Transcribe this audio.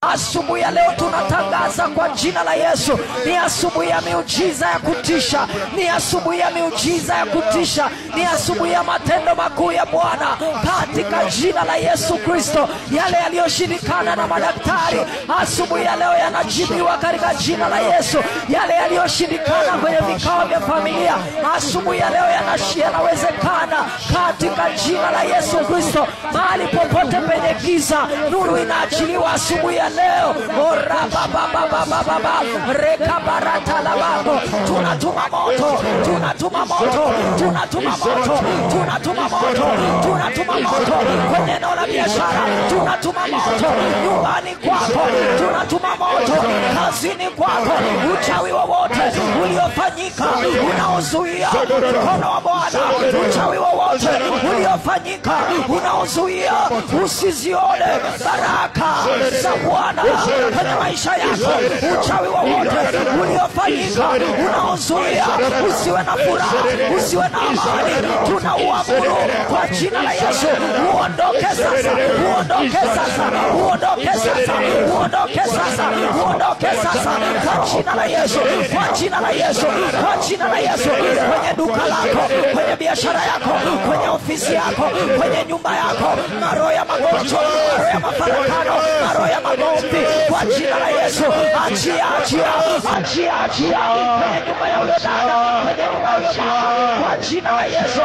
Asubuhi ya leo tunatangaza kwa jina la Yesu, ni asubuhi ya miujiza ya kutisha, ni asubuhi ya miujiza ya kutisha, ni asubuhi ya matendo makuu ya Bwana katika jina la Yesu Kristo. Yale yaliyoshindikana na madaktari, asubuhi ya leo yanajibiwa katika jina la Yesu. Yale yaliyoshindikana kwenye vikao vya familia, asubuhi ya leo yanawezekana katika jina la Yesu Kristo. Mahali popote penye giza, nuru inaachiliwa asubuhi ya leo. Ora baba rekabarata labako, tunatuma moto, tunatuma moto, tunatuma moto, tunatuma moto, tunatuma moto kwenye eneo la biashara, tunatuma moto nyumbani kwako, tunatuma moto kazini kwako. Uchawi wowote uliofanyika unaozuia mkono wa Bwana, uchawi wowote uliofanyika unaozuia usizione baraka za Bwana kwenye maisha yako, uchawi wowote uliofanyika unaozuia usiwe na furaha, usiwe na amani, tunauamuru kwa jina la Yesu, uondoke sasa, uondoke sasa, uondoke sasa, uondoke sasa, uondoke sasa kwa jina la Yesu, kwa jina la Yesu, kwa jina la Yesu. Kwenye duka lako, kwenye biashara yako, kwenye ofisi yako, kwenye nyumba yako, maroho ya magonjwa, maroho ya mafarakano, maroho ya magomvi, kwa jina la Yesu, achia, achia, achia, achia kwenye nyumba ya huyo dada, kwenye nyumba ya huyo mama, kwa jina la Yesu.